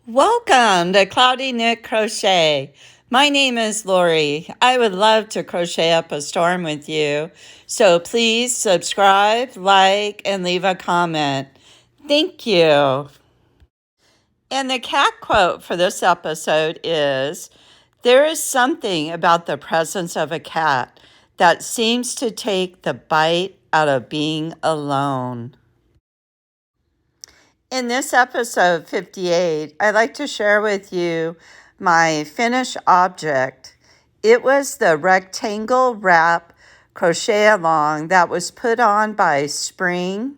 Welcome to Cloudy Knit Crochet. My name is Lori. I would love to crochet up a storm with you. So please subscribe, like, and leave a comment. Thank you. And the cat quote for this episode is, "There is something about the presence of a cat that seems to take the bite out of being alone." In this episode 58, I'd like to share with you my finished object. It was the rectangle wrap crochet along that was put on by Spring,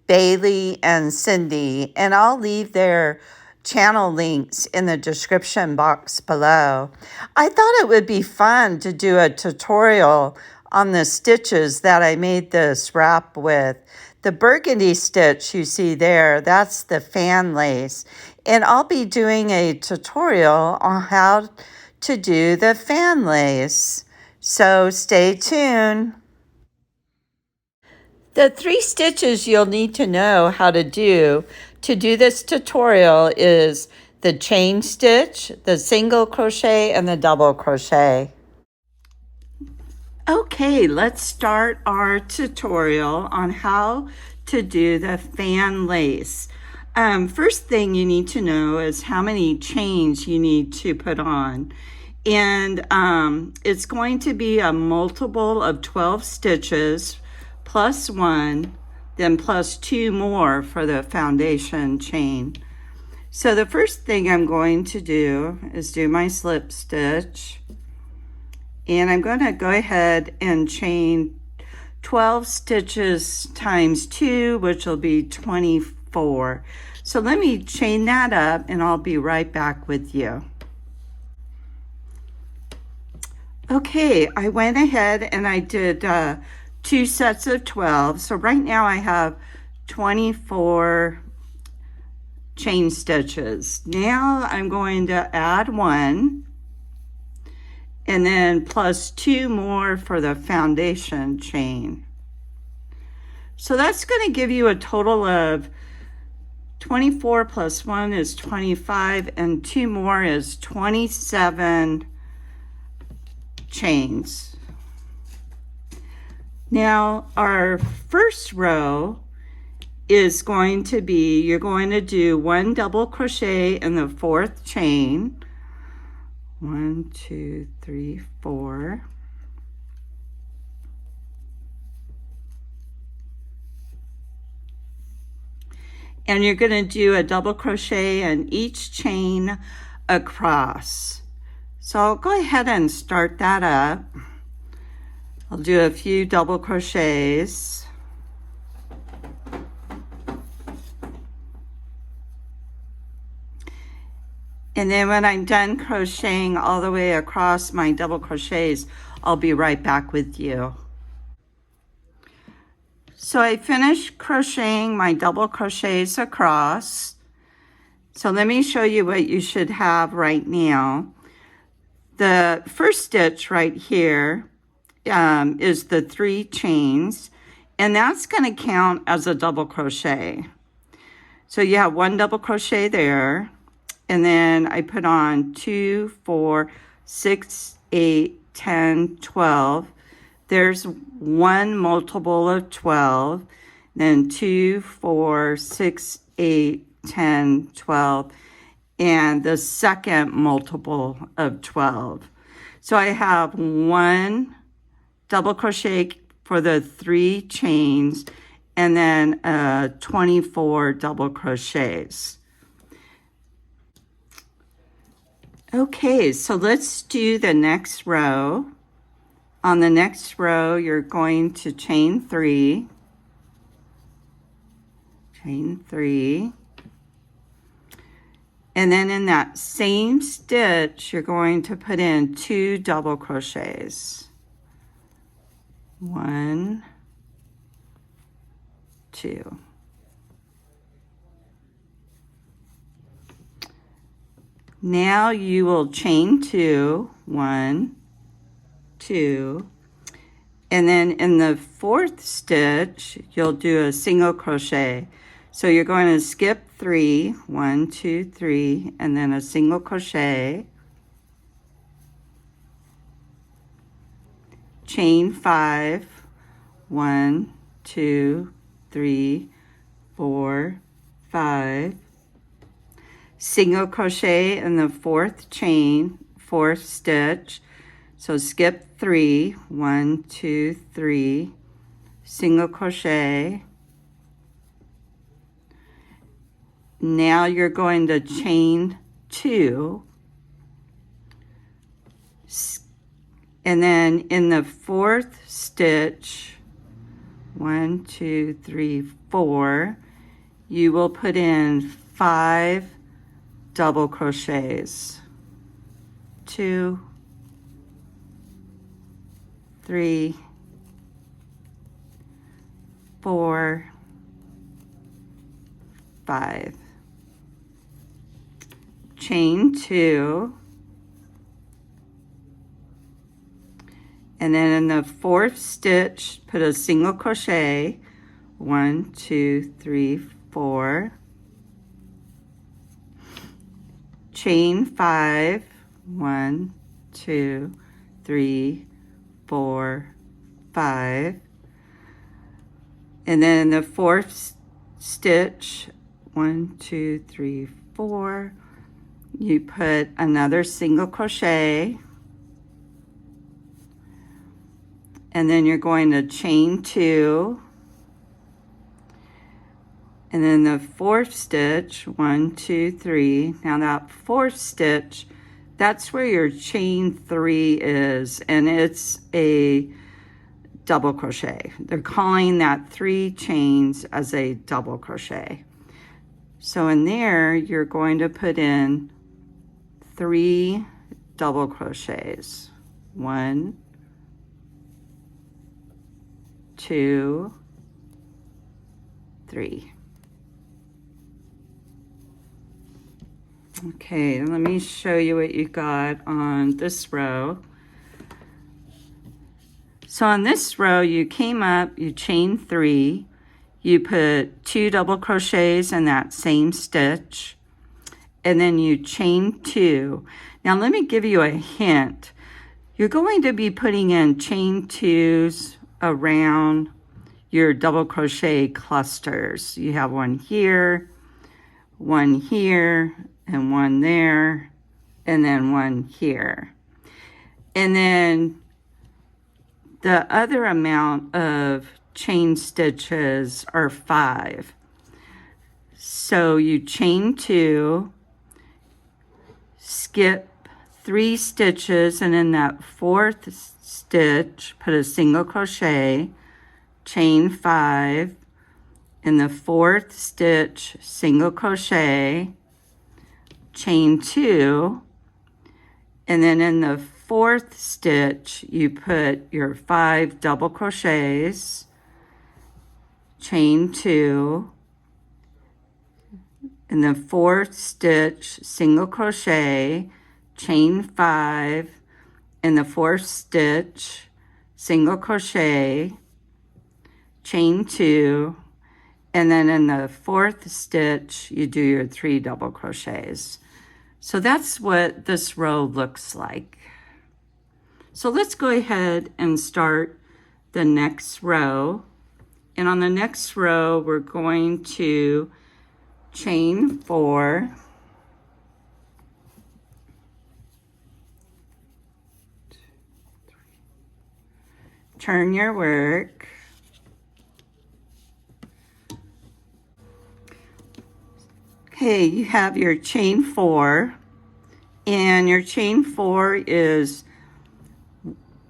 Bailey, and Cindy, and I'll leave their channel links in the description box below. I thought it would be fun to do a tutorial on the stitches that I made this wrap with. The burgundy stitch you see there, that's the fan lace. And I'll be doing a tutorial on how to do the fan lace. So stay tuned. The 3 stitches you'll need to know how to do this tutorial is the chain stitch, the single crochet, and the double crochet. Okay, let's start our tutorial on how to do the fan lace. First thing you need to know is how many chains you need to put on. And it's going to be a multiple of 12 stitches plus 1, then plus 2 more for the foundation chain. So the first thing I'm going to do is do my slip stitch. And I'm going to go ahead and chain 12 stitches times 2, which will be 24. So let me chain that up and I'll be right back with you. Okay, I went ahead and I did 2 sets of 12. So right now I have 24 chain stitches. Now I'm going to add 1. And then plus 2 more for the foundation chain. So that's going to give you a total of 24 plus 1 is 25, and 2 more is 27 chains. Now our first row is going to be, you're going to do 1 double crochet in the 4th chain. 1, 2, 3, 4. And you're going to do a double crochet in each chain across. So I'll go ahead and start that up. I'll do a few double crochets. And then when I'm done crocheting all the way across my double crochets, I'll be right back with you. So I finished crocheting my double crochets across. So let me show you what you should have right now. The first stitch right here is the 3 chains, and that's going to count as a double crochet. So you have 1 double crochet there. And then I put on 2, 4, 6, 8, 10, 12. There's 1 multiple of 12. Then 2, 4, 6, 8, 10, 12. And the second multiple of 12. So I have 1 double crochet for the 3 chains. And then 24 double crochets. Okay, so let's do the next row. On the next row, you're going to chain 3. Chain 3. And then in that same stitch, you're going to put in 2 double crochets. 1, 2. Now you will chain 2, 1, 2, and then in the 4th stitch, you'll do a single crochet. So you're going to skip 3, 1, 2, 3, and then a single crochet, chain 5, 1, 2, 3, 4, 5, single crochet in the 4th chain, 4th stitch. So skip 3, 1, 2, 3, single crochet. Now you're going to chain 2, and then in the 4th stitch, 1, 2, 3, 4, you will put in 5 double crochets. 2, 3, 4, 5. Chain 2, and then in the 4th stitch, put a single crochet, 1, 2, 3, 4, chain 5, 1, 2, 3, 4, 5, and then in the 4th stitch, 1, 2, 3, 4, you put another single crochet, and then you're going to chain 2, and then the 4th stitch, 1, 2, 3. Now that 4th stitch, that's where your chain 3 is, and it's a double crochet. They're calling that 3 chains as a double crochet. So in there, you're going to put in 3 double crochets. 1, 2, 3. Okay, let me show you what you got on this row. So on this row, you came up, you chained 3, you put 2 double crochets in that same stitch, and then you chain 2. Now let me give you a hint. You're going to be putting in chain 2s around your double crochet clusters. You have one here, and one there, and then one here. And then the other amount of chain stitches are 5. So you chain 2, skip 3 stitches, and in that 4th stitch, put a single crochet, chain 5, in the 4th stitch, single crochet, chain 2, and then in the 4th stitch, you put your 5 double crochets, chain 2, in the 4th stitch, single crochet, chain 5, in the 4th stitch, single crochet, chain 2, and then in the 4th stitch, you do your 3 double crochets. So that's what this row looks like. So let's go ahead and start the next row. And on the next row, we're going to chain 4, turn your work, okay, you have your chain 4, and your chain 4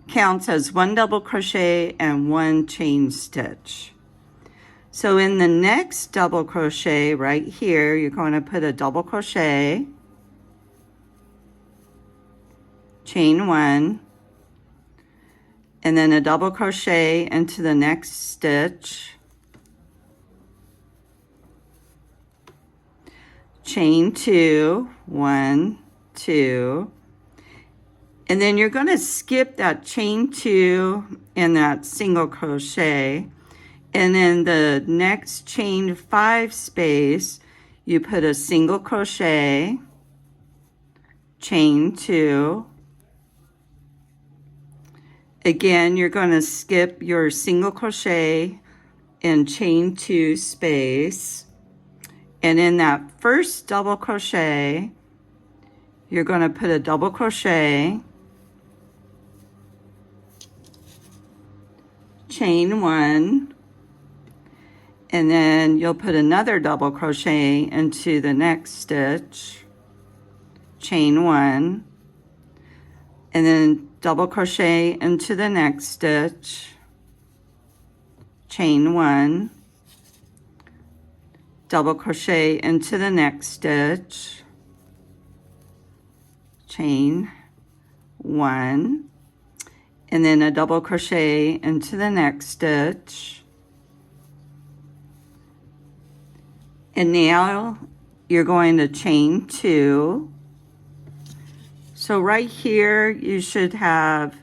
counts as 1 double crochet and 1 chain stitch. So in the next double crochet right here, you're going to put a double crochet, chain 1, and then a double crochet into the next stitch, chain 2, 1, 2, and then you're going to skip that chain 2 and that single crochet, And in the next chain 5 space, you put a single crochet, chain 2. Again, you're going to skip your single crochet and chain 2 space. And in that first double crochet, you're going to put a double crochet, chain 1, and then you'll put another double crochet into the next stitch, chain 1, and then double crochet into the next stitch, chain 1, double crochet into the next stitch, chain 1, and then a double crochet into the next stitch. And now you're going to chain 2. So right here you should have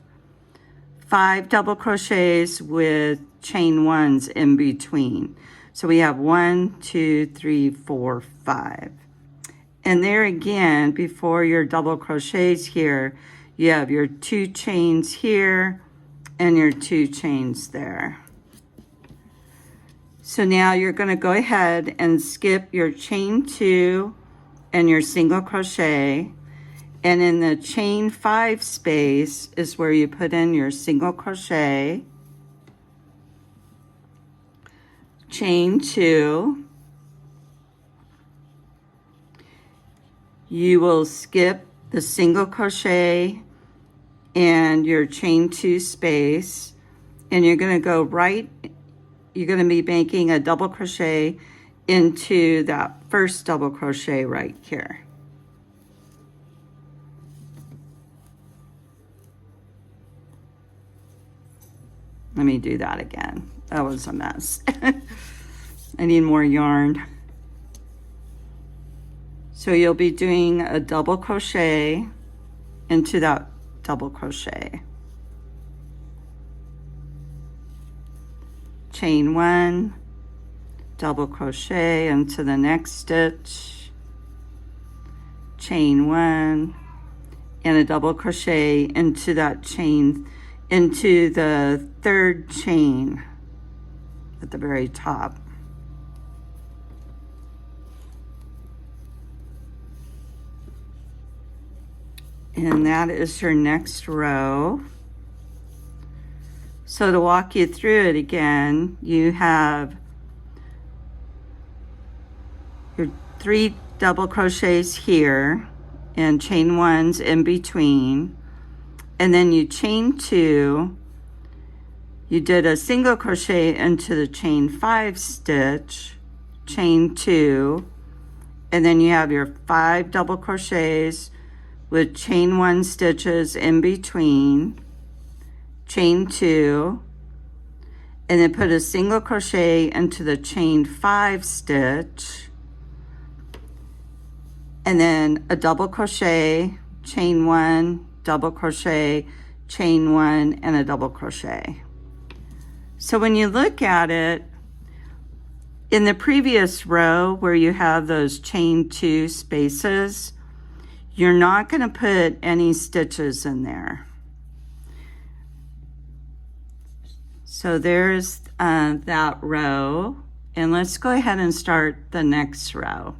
5 double crochets with chain 1s in between. So we have 1, 2, 3, 4, 5. And there again, before your double crochets here, you have your 2 chains here and your 2 chains there. So now you're going to go ahead and skip your chain 2 and your single crochet. And in the chain 5 space is where you put in your single crochet, chain 2. You will skip the single crochet and your chain 2 space, and you're going to go right, you're going to be making a double crochet into that first double crochet right here. Let me do that again. That was a mess. I need more yarn. So you'll be doing a double crochet into that double crochet. Chain 1, double crochet into the next stitch, chain 1, and a double crochet into that chain, into the third chain at the very top. And that is your next row. So to walk you through it again, you have your 3 double crochets here and chain 1s in between, and then you chain 2, you did a single crochet into the chain 5 stitch, chain 2, and then you have your 5 double crochets with chain 1 stitches in between, chain 2, and then put a single crochet into the chain 5 stitch, and then a double crochet, chain 1, double crochet, chain 1, and a double crochet. So when you look at it, in the previous row where you have those chain 2 spaces, you're not going to put any stitches in there. So there's that row, and let's go ahead and start the next row.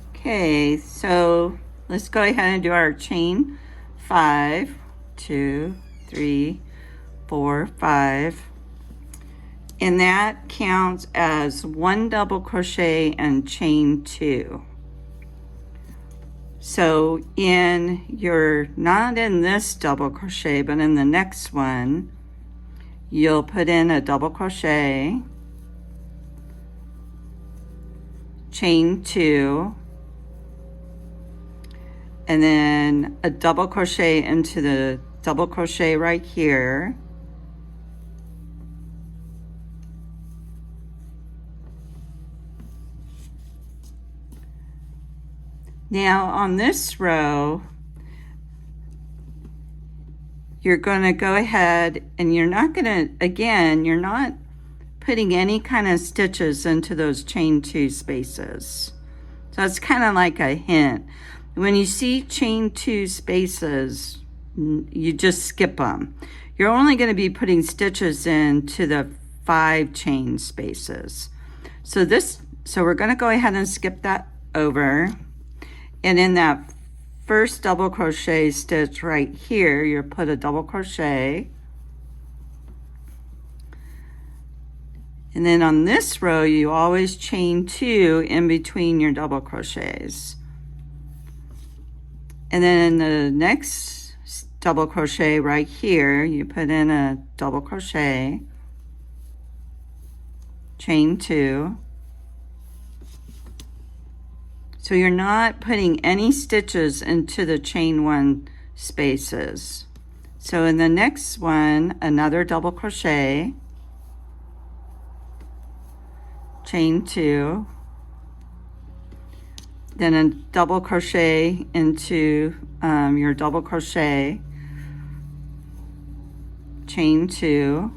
Okay, so let's go ahead and do our chain 5, 2, 3, 4, 5, and that counts as 1 double crochet and chain 2. So in your, not in this double crochet, but in the next one, you'll put in a double crochet, chain 2, and then a double crochet into the double crochet right here, now on this row, you're going to go ahead and you're not going to, again, you're not putting any kind of stitches into those chain 2 spaces. So it's kind of like a hint. When you see chain 2 spaces, you just skip them. You're only going to be putting stitches into the 5 chain spaces. So we're going to go ahead and skip that over. And in that first double crochet stitch right here, you'll put a double crochet. And then on this row, you always chain 2 in between your double crochets. And then in the next double crochet right here, you put in a double crochet, chain 2. So you're not putting any stitches into the chain 1 spaces. So in the next one, another double crochet, chain 2, then a double crochet into your double crochet, chain 2,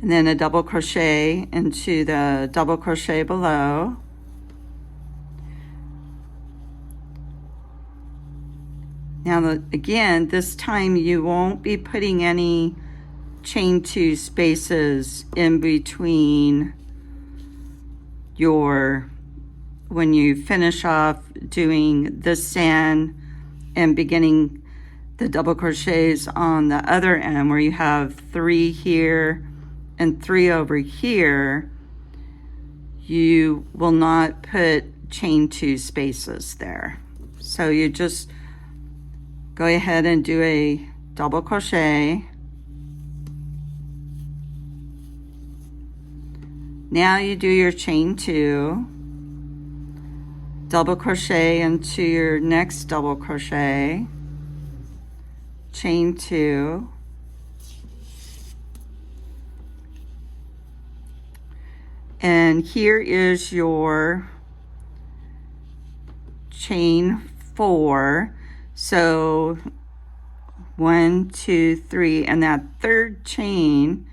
and then a double crochet into the double crochet below, now again, this time you won't be putting any chain 2 spaces in between when you finish off doing this end and beginning the double crochets on the other end, where you have 3 here and 3 over here. You will not put chain 2 spaces there. So you just go ahead and do a double crochet. Now you do your chain 2, double crochet into your next double crochet, chain 2, and here is your chain 4. So 1, 2, 3, and that third chain,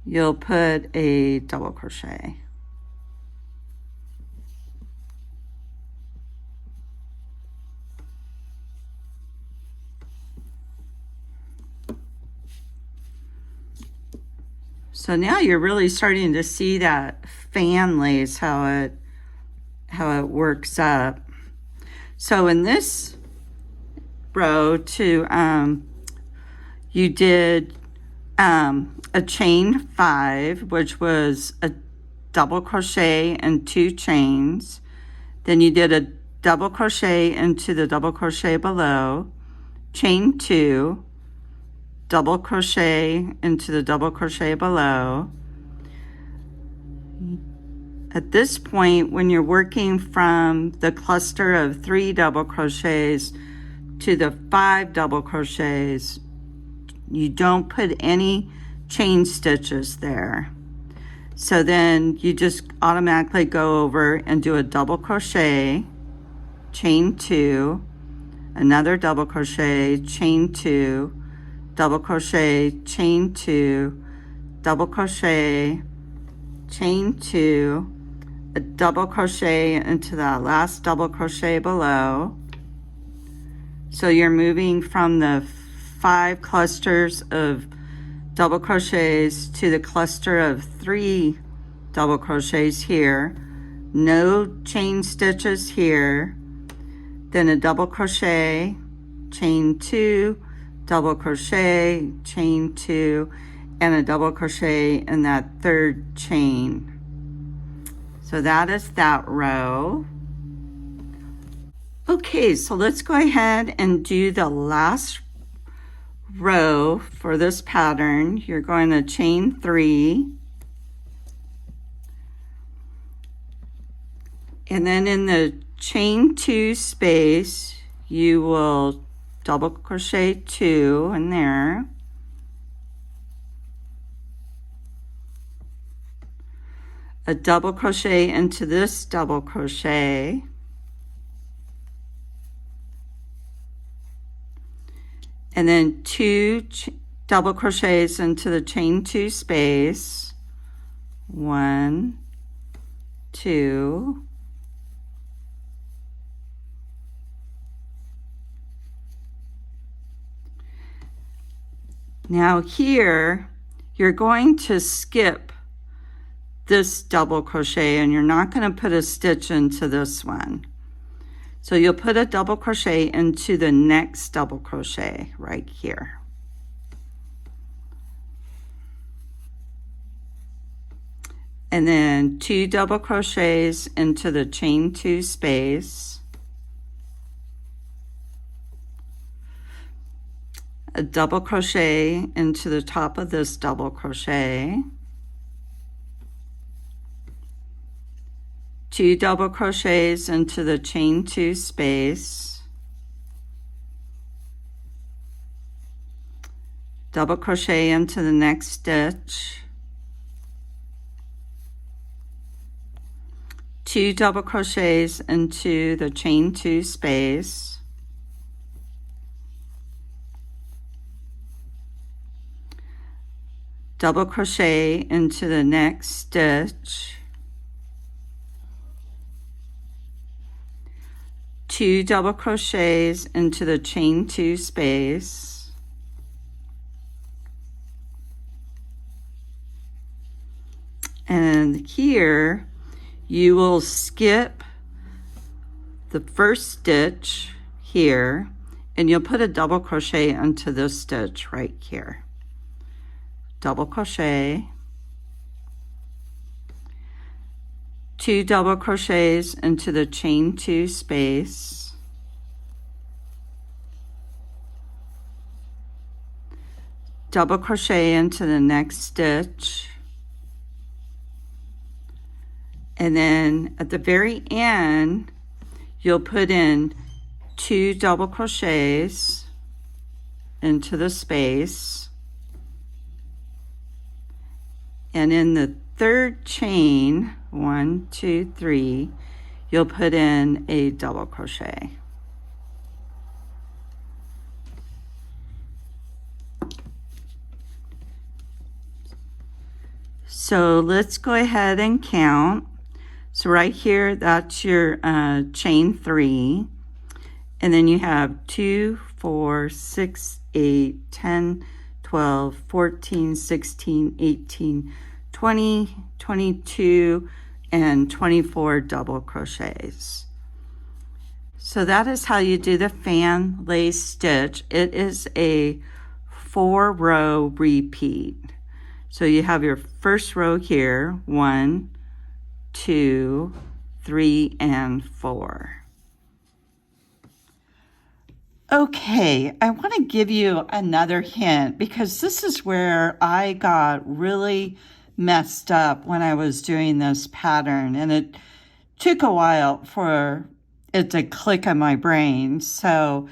you'll put a double crochet. So now you're really starting to see that fan lace, how it works up. So in this row you did a chain 5, which was a double crochet and 2 chains. Then you did a double crochet into the double crochet below, chain 2, double crochet into the double crochet below. At this point, when you're working from the cluster of 3 double crochets to the 5 double crochets, you don't put any chain stitches there. So then you just automatically go over and do a double crochet, chain 2, another double crochet, chain 2, double crochet, chain 2, double crochet, chain 2, a double crochet into that last double crochet below. So you're moving from the 5 clusters of double crochets to the cluster of 3 double crochets here, no chain stitches here, then a double crochet, chain 2, double crochet, chain 2, and a double crochet in that third chain. So that is that row. Okay, so let's go ahead and do the last row for this pattern. You're going to chain 3, and then in the chain 2 space you will double crochet 2 in there, a double crochet into this double crochet, and then 2 double crochets into the chain 2 space. 1, 2, now here you're going to skip this double crochet and you're not going to put a stitch into this one. So you'll put a double crochet into the next double crochet right here. And then 2 double crochets into the chain 2 space. A double crochet into the top of this double crochet. 2 double crochets into the chain 2 space. Double crochet into the next stitch. 2 double crochets into the chain 2 space. Double crochet into the next stitch. 2 double crochets into the chain 2 space. And here you will skip the first stitch here and you'll put a double crochet into this stitch right here. Double crochet, 2 double crochets into the chain 2 space, double crochet into the next stitch, and then at the very end you'll put in 2 double crochets into the space, and in the third chain, 1, 2, 3, you'll put in a double crochet. So let's go ahead and count. So right here, that's your chain 3, and then you have 2, 4, 6, 8, 10, 12, 14, 16, 18, 20, 22, and 24 double crochets. So that is how you do the fan lace stitch. It is a 4-row repeat. So you have your first row here, 1, 2, 3, and 4. Okay, I want to give you another hint because this is where I got really messed up when I was doing this pattern, and it took a while for it to click in my brain. So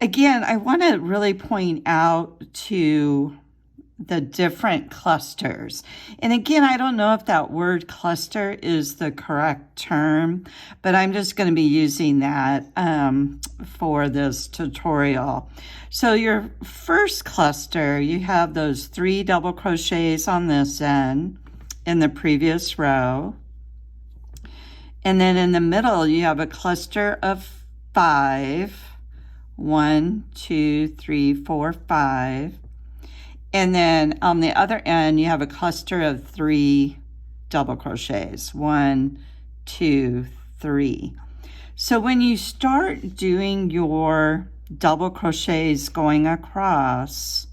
again, I want to really point out to the different clusters. And again, I don't know if that word cluster is the correct term, but I'm just going to be using that for this tutorial. So your first cluster, you have those 3 double crochets on this end in the previous row. And then in the middle, you have a cluster of 5. 1, 2, 3, 4, 5. And then on the other end, you have a cluster of 3 double crochets. 1, 2, 3. So when you start doing your double crochets going across,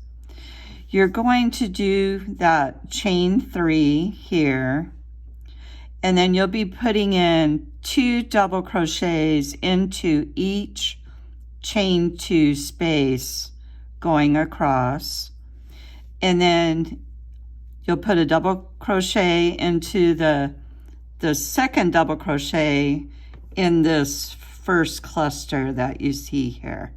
you're going to do that chain 3 here, and then you'll be putting in 2 double crochets into each chain 2 space going across. And then you'll put a double crochet into the second double crochet in this first cluster that you see here.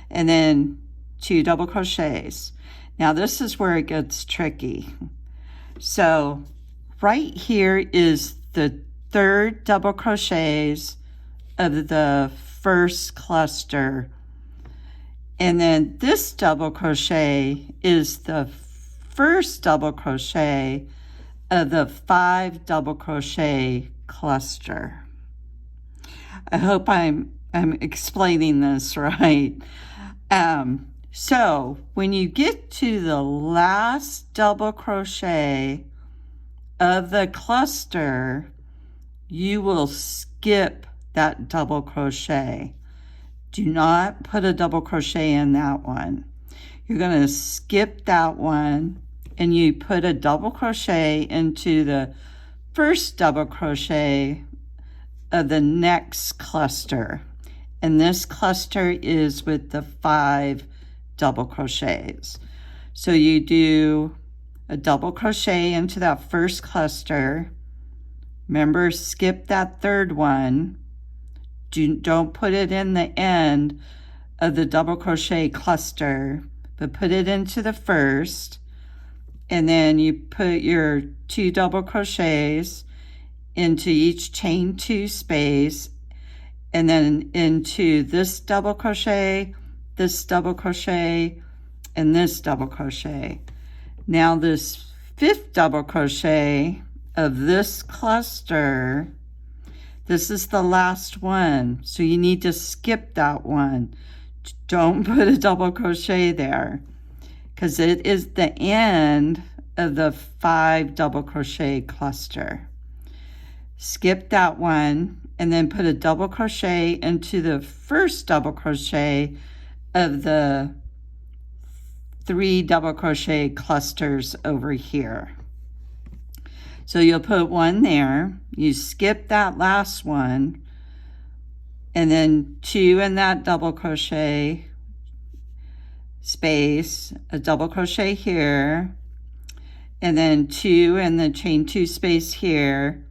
And then 2 double crochets. Now this is where it gets tricky. So right here is the 3rd double crochets of the first cluster. And then this double crochet is the first double crochet of the 5 double crochet cluster. I hope I'm explaining this right. So when you get to the last double crochet of the cluster, you will skip that double crochet. Do not put a double crochet in that one. You're going to skip that one and you put a double crochet into the first double crochet of the next cluster. And this cluster is with the 5 double crochets. So you do a double crochet into that first cluster. Remember, skip that third one. Don't put it in the end of the double crochet cluster, but put it into the first. And then you put your 2 double crochets into each chain 2 space, and then into this double crochet, this double crochet, and this double crochet. Now this 5th double crochet of this cluster, this is the last one, so you need to skip that one. Don't put a double crochet there because it is the end of the 5 double crochet cluster. Skip that one and then put a double crochet into the first double crochet of the 3 double crochet clusters over here. So you'll put one there, you skip that last one, and then 2 in that double crochet space, a double crochet here, and then 2 in the chain 2 space here.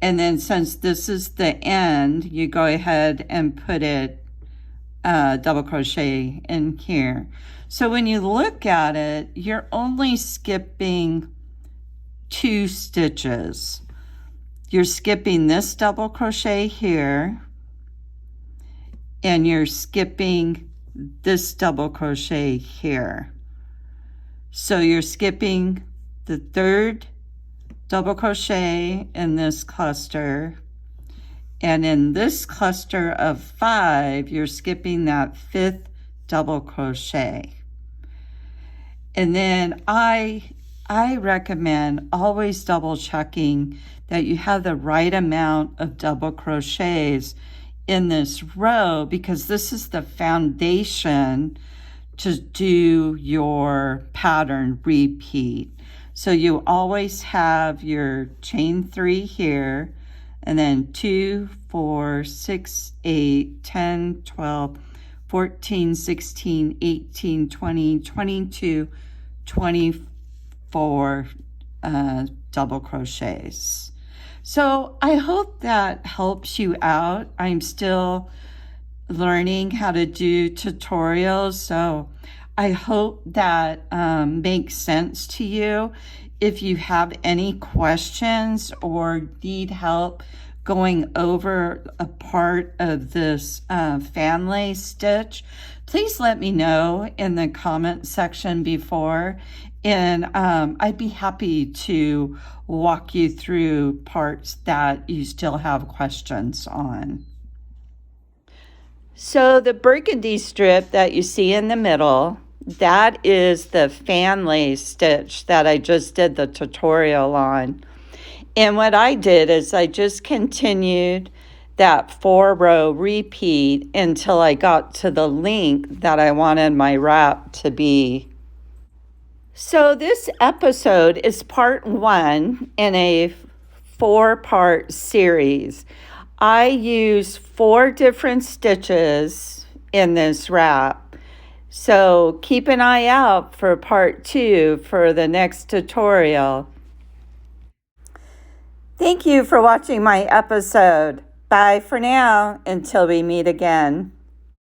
And then since this is the end, you go ahead and put it double crochet in here. So when you look at it, you're only skipping 2 stitches. You're skipping this double crochet here, and you're skipping this double crochet here. So you're skipping the 3rd double crochet in this cluster, and in this cluster of 5, you're skipping that 5th double crochet. And then I recommend always double checking that you have the right amount of double crochets in this row, because this is the foundation to do your pattern repeat. So you always have your chain 3 here, and then 2, 4, 6, 8, 10, 12, 14, 16, 18, 20, 22, 24 double crochets. So I hope that helps you out. I'm still learning how to do tutorials, so I hope that makes sense to you. If you have any questions or need help going over a part of this fan lace stitch, please let me know in the comment section before, and I'd be happy to walk you through parts that you still have questions on. So the burgundy strip that you see in the middle, that is the fan lace stitch that I just did the tutorial on. And what I did is I just continued that 4-row repeat until I got to the length that I wanted my wrap to be. So this episode is part 1 in a 4-part series. I use 4 different stitches in this wrap. So keep an eye out for part 2 for the next tutorial. Thank you for watching my episode. Bye for now until we meet again.